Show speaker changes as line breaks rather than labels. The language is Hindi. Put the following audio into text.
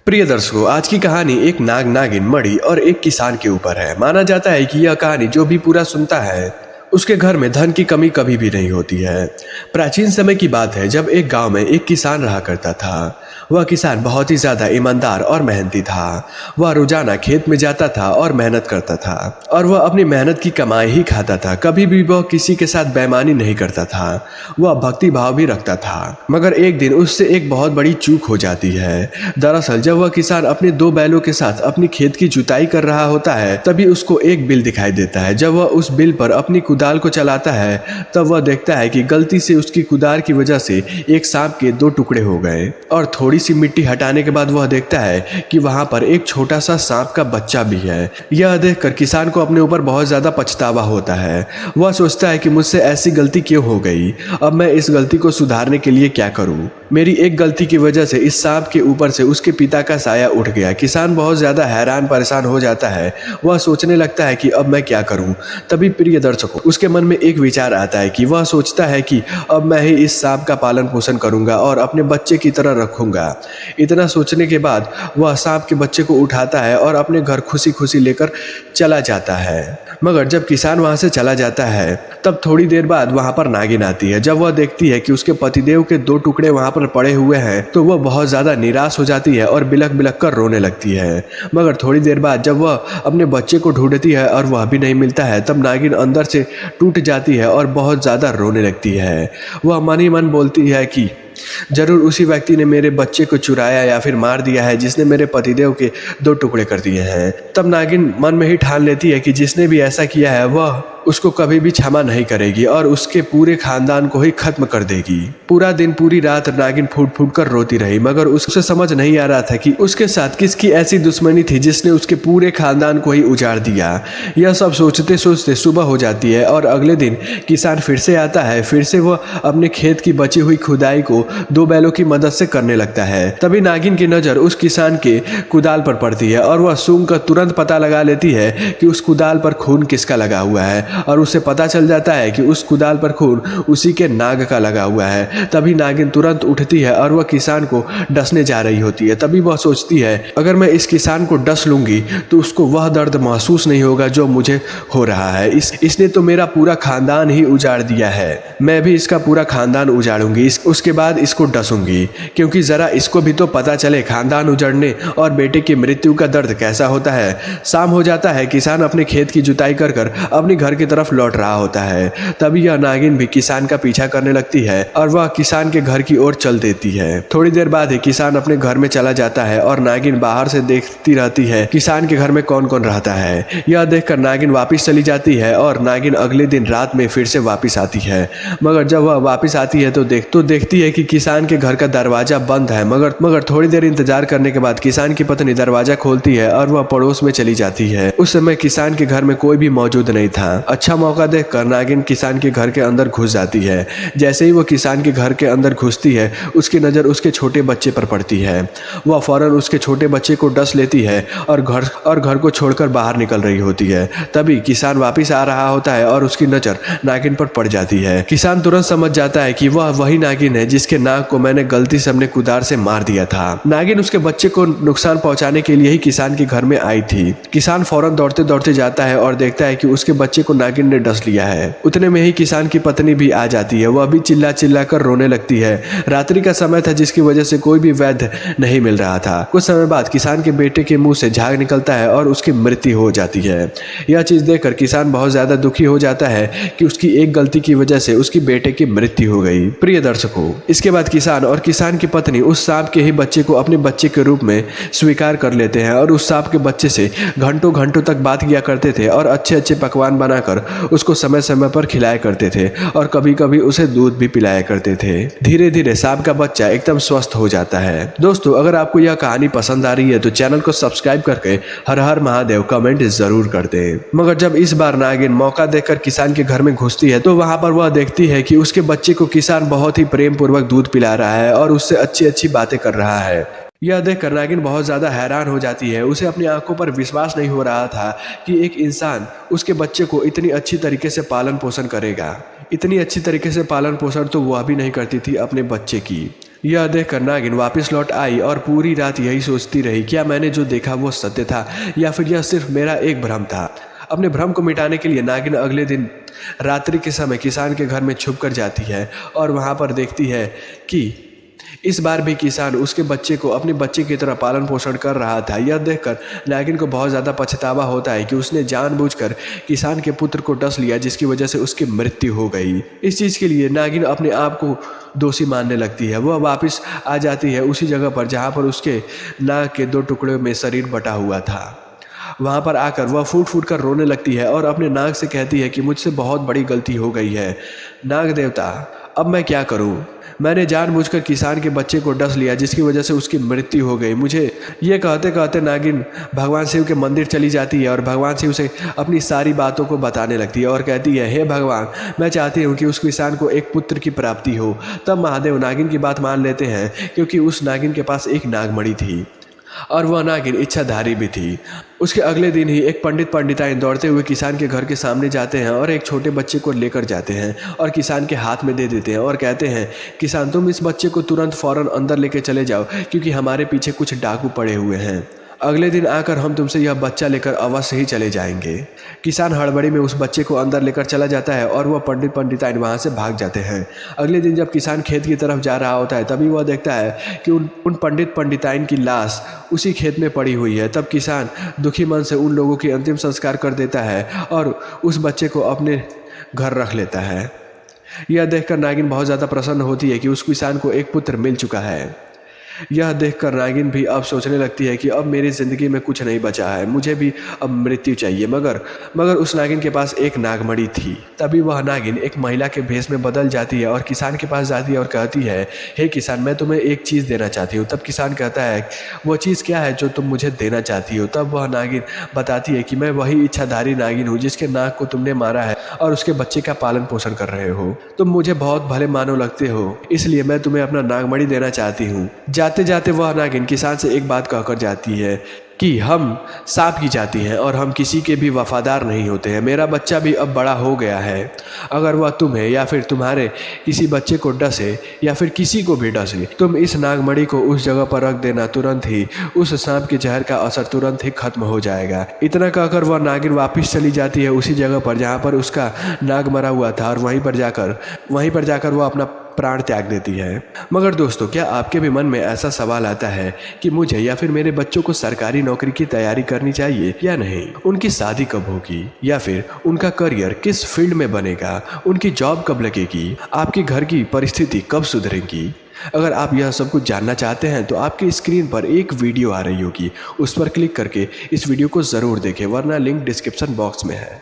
प्रिय दर्शकों, आज की कहानी एक नाग नागिन मणि और एक किसान के ऊपर है। माना जाता है कि यह कहानी जो भी पूरा सुनता है उसके घर में धन की कमी कभी भी नहीं होती है। प्राचीन समय की बात है, जब एक गांव में एक किसान रहा करता था। वह किसान बहुत ही ज्यादा ईमानदार और मेहनती था। वह रोजाना खेत में जाता था और मेहनत करता था और वह अपनी मेहनत की कमाई ही खाता था। कभी भी वह किसी के साथ बेईमानी नहीं करता था। वह भक्ति भाव भी रखता था। मगर एक दिन उससे एक बहुत बड़ी चूक हो जाती है। दरअसल जब वह किसान अपने दो बैलों के साथ अपनी खेत की जुताई कर रहा होता है, तभी उसको एक बिल दिखाई देता है। जब वह उस बिल पर अपनी कुदाल को चलाता है, तब वह देखता है कि गलती से उसकी कुदाल की वजह से एक सांप के दो टुकड़े हो गए और थोड़ी सी मिट्टी हटाने के बाद वह देखता है कि वहां पर एक छोटा सा सांप का बच्चा भी है। यह देखकर किसान को अपने ऊपर बहुत ज्यादा पछतावा होता है। वह सोचता है कि मुझसे ऐसी गलती क्यों हो गई, अब मैं इस गलती को सुधारने के लिए क्या करूं। मेरी एक गलती की वजह से इस सांप के ऊपर से उसके पिता का साया उठ गया। किसान बहुत ज्यादा हैरान परेशान हो जाता है। वह सोचने लगता है कि अब मैं क्या करूं। तभी प्रिय दर्शकों, उसके मन में एक विचार आता है कि वह सोचता है कि अब मैं ही इस सांप का पालन पोषण करूंगा और अपने बच्चे की तरह रखूंगा। इतना सोचने के बाद वह सांप के बच्चे को उठाता है और अपने घर खुशी खुशी लेकर चला जाता है। मगर जब किसान वहां से चला जाता है, तब थोड़ी देर बाद वहां पर नागिन आती है। जब वह देखती है कि उसके पतिदेव के दो टुकड़े वहां पर पड़े हुए हैं, तो वह बहुत ज्यादा निराश हो जाती है और बिलख बिलख कर रोने लगती है। मगर थोड़ी देर बाद जब वह अपने बच्चे को ढूंढती है और वह भी नहीं मिलता है, तब नागिन अंदर से टूट जाती है और बहुत ज्यादा रोने लगती है। वह मन ही मन बोलती है कि जरूर उसी व्यक्ति ने मेरे बच्चे को चुराया या फिर मार दिया है, जिसने मेरे पतिदेव के दो टुकड़े कर दिए हैं। तब नागिन मन में ही ठान लेती है कि जिसने भी ऐसा किया है वह उसको कभी भी क्षमा नहीं करेगी और उसके पूरे खानदान को ही खत्म कर देगी। पूरा दिन पूरी रात नागिन फूट फूट कर रोती रही, मगर उससे समझ नहीं आ रहा था कि उसके साथ किसकी ऐसी दुश्मनी थी जिसने उसके पूरे खानदान को ही उजाड़ दिया। यह सब सोचते सोचते सुबह हो जाती है और अगले दिन किसान फिर से आता है। फिर से वह अपने खेत की बची हुई खुदाई को दो बैलों की मदद से करने लगता है। तभी नागिन की नजर उस किसान के कुदाल पर पड़ती है और वह सूंघ कर तुरंत पता लगा लेती है कि उस कुदाल पर खून किसका लगा हुआ है और उसे पता चल जाता है कि उस कुदाल पर खून उसी के नाग का लगा हुआ है। तभी नागिन तुरंत उठती है और वह किसान को डसने जा रही होती है। तभी वह सोचती है, अगर मैं इस किसान को डस लूंगी तो उसको वह दर्द महसूस नहीं होगा जो मुझे हो रहा है। इसने तो मेरा पूरा खानदान ही उजाड़ दिया है, मैं भी इसका पूरा खानदान उजाड़ूंगी। उसके बाद इसको डसूंगी, क्योंकि जरा इसको भी तो पता चले खानदान उजड़ने और बेटे की मृत्यु का दर्द कैसा होता है। शाम हो जाता है। किसान अपने खेत की जुताई कर कर अपने घर की तरफ लौट रहा होता है। तभी यह नागिन भी किसान का पीछा करने लगती है और वह किसान के घर की ओर चल देती है। थोड़ी देर बाद ही किसान अपने घर में चला जाता है और नागिन बाहर से देखती रहती है किसान के घर में कौन कौन रहता है। यह देखकर नागिन वापिस चली जाती है और नागिन अगले दिन रात में फिर से वापिस आती है। मगर जब वह वापिस आती है तो देखती है कि किसान के घर का दरवाजा बंद है। मगर थोड़ी देर इंतजार करने के बाद किसान की पत्नी दरवाजा खोलती है और वह पड़ोस में चली जाती है। उस समय किसान के घर में कोई भी मौजूद नहीं था। अच्छा मौका देखकर नागिन किसान के घर के अंदर घुस जाती है। जैसे ही वो किसान के घर के अंदर घुसती है, उसकी नजर उसके छोटे बच्चे पर पड़ती है। वह फौरन उसके छोटे बच्चे को डस लेती है और घर को छोड़कर बाहर निकल रही होती है। तभी किसान वापिस आ रहा होता है और उसकी नजर नागिन पर पड़ जाती है। किसान तुरंत समझ जाता है कि वह वही नागिन है जिसके नाक को मैंने गलती से अपने कुदार से मार दिया था। नागिन उसके बच्चे को नुकसान पहुंचाने के लिए ही किसान के घर में आई थी। किसान फौरन दौड़ते दौड़ते जाता है और देखता है कि उसके बच्चे को नागिन ने डस लिया है। उतने में ही किसान की पत्नी भी आ जाती है। वह भी चिल्ला चिल्ला कर रोने लगती है। रात्रि का समय था जिसकी वजह से कोई भी वैद्य नहीं मिल रहा था। कुछ समय बाद किसान के बेटे के मुंह से झाग निकलता है और उसकी मृत्यु हो जाती है। यह चीज देखकर किसान बहुत ज्यादा दुखी हो जाता है कि उसकी एक गलती की वजह से उसकी बेटे की मृत्यु हो गई। प्रिय दर्शकों, इसके बाद किसान और किसान की पत्नी उस सांप के ही बच्चे को अपने बच्चे के रूप में स्वीकार कर लेते हैं और उस सांप के बच्चे से घंटों घंटों तक बात किया करते थे और अच्छे अच्छे पकवान बनाकर उसको समय समय पर खिलाया करते थे और कभी कभी उसे दूध भी पिलाया करते थे। धीरे धीरे सांप का बच्चा एकदम स्वस्थ हो जाता है। दोस्तों, अगर आपको यह कहानी पसंद आ रही है तो चैनल को सब्सक्राइब करके हर हर महादेव कमेंट जरूर कर दें। मगर जब इस बार नागिन मौका देखकर किसान के घर में घुसती है तो वहां पर वह देखती है कि उसके बच्चे को किसान बहुत ही प्रेम पूर्वक दूध पिला रहा है और उससे अच्छी अच्छी बातें कर रहा है। यह देखकर नागिन बहुत ज़्यादा हैरान हो जाती है। उसे अपनी आंखों पर विश्वास नहीं हो रहा था कि एक इंसान उसके बच्चे को इतनी अच्छी तरीके से पालन पोषण करेगा। इतनी अच्छी तरीके से पालन पोषण तो वह भी नहीं करती थी अपने बच्चे की। यह देखकर नागिन वापस लौट आई और पूरी रात यही सोचती रही, क्या मैंने जो देखा वो सत्य था या फिर यह सिर्फ मेरा एक भ्रम था। अपने भ्रम को मिटाने के लिए नागिन अगले दिन रात्रि के समय किसान के घर में छुप कर जाती है और वहाँ पर देखती है कि इस बार भी किसान उसके बच्चे को अपने बच्चे की तरह पालन पोषण कर रहा था। यह देखकर नागिन को बहुत ज़्यादा पछतावा होता है कि उसने जानबूझकर किसान के पुत्र को डस लिया, जिसकी वजह से उसकी मृत्यु हो गई। इस चीज़ के लिए नागिन अपने आप को दोषी मानने लगती है। वह वापस आ जाती है उसी जगह पर जहाँ पर उसके नाग के 2 टुकड़ों में शरीर बटा हुआ था। वहाँ पर आकर वह फूट फूट कर रोने लगती है और अपने नाग से कहती है कि मुझसे बहुत बड़ी गलती हो गई है नाग देवता, अब मैं क्या करूँ। मैंने जानबूझकर किसान के बच्चे को डस लिया, जिसकी वजह से उसकी मृत्यु हो गई। मुझे ये कहते कहते नागिन भगवान शिव के मंदिर चली जाती है और भगवान शिव से अपनी सारी बातों को बताने लगती है और कहती है, हे भगवान, मैं चाहती हूँ कि उस किसान को एक पुत्र की प्राप्ति हो। तब महादेव नागिन की बात मान लेते हैं, क्योंकि उस नागिन के पास एक नागमणि थी और वह नागिन इच्छाधारी भी थी। उसके अगले दिन ही एक पंडिताइन दौड़ते हुए किसान के घर के सामने जाते हैं और एक छोटे बच्चे को लेकर जाते हैं और किसान के हाथ में दे देते हैं और कहते हैं, किसान तुम इस बच्चे को तुरंत फौरन अंदर लेके चले जाओ, क्योंकि हमारे पीछे कुछ डाकू पड़े हुए हैं। अगले दिन आकर हम तुमसे यह बच्चा लेकर अवश्य ही चले जाएंगे। किसान हड़बड़ी में उस बच्चे को अंदर लेकर चला जाता है और वह पंडिताइन वहाँ से भाग जाते हैं। अगले दिन जब किसान खेत की तरफ जा रहा होता है, तभी वह देखता है कि उन पंडिताइन की लाश उसी खेत में पड़ी हुई है। तब किसान दुखी मन से उन लोगों की अंतिम संस्कार कर देता है और उस बच्चे को अपने घर रख लेता है। यह देखकर नागिन बहुत ज़्यादा प्रसन्न होती है कि उस किसान को एक पुत्र मिल चुका है। यह देखकर नागिन भी अब सोचने लगती है कि अब मेरी ज़िंदगी में कुछ नहीं बचा है, मुझे भी अब मृत्यु चाहिए। मगर उस नागिन के पास एक नागमणि थी। तभी वह नागिन एक महिला के भेष में बदल जाती है और किसान के पास जाती है और कहती है, हे किसान, मैं तुम्हें एक चीज़ देना चाहती हूँ। तब किसान कहता है, वो चीज़ क्या है जो तुम मुझे देना चाहती हो। तब वह नागिन बताती है कि मैं वही इच्छाधारी नागिन हूँ जिसके नाग को तुमने मारा है और उसके बच्चे का पालन पोषण कर रहे हो। तुम मुझे बहुत भले मानव लगते हो, इसलिए मैं तुम्हें अपना नागमणि देना चाहती हूँ। जाते जाते वह नागिन किसान से एक बात कहकर जाती है कि हम सांप की जाति हैं और हम किसी के भी वफादार नहीं होते हैं। मेरा बच्चा भी अब बड़ा हो गया है। अगर वह तुम्हें या फिर तुम्हारे किसी बच्चे को डसे या फिर किसी को भी डसे, तुम इस नागमणि को उस जगह पर रख देना। तुरंत ही उस सांप के जहर का असर तुरंत ही खत्म हो जाएगा। इतना कहकर वह नागिन वापस चली जाती है उसी जगह पर जहाँ पर उसका नाग मरा हुआ था और वहीं पर जाकर वह अपना प्राण त्याग देती है। मगर दोस्तों, क्या आपके भी मन में ऐसा सवाल आता है कि मुझे या फिर मेरे बच्चों को सरकारी नौकरी की तैयारी करनी चाहिए या नहीं? उनकी शादी कब होगी या फिर उनका करियर किस फील्ड में बनेगा? उनकी जॉब कब लगेगी? आपके घर की परिस्थिति कब सुधरेगी? अगर आप यह सब कुछ जानना चाहते हैं तो आपकी स्क्रीन पर एक वीडियो आ रही होगी, उस पर क्लिक करके इस वीडियो को ज़रूर देखें, वरना लिंक डिस्क्रिप्शन बॉक्स में है।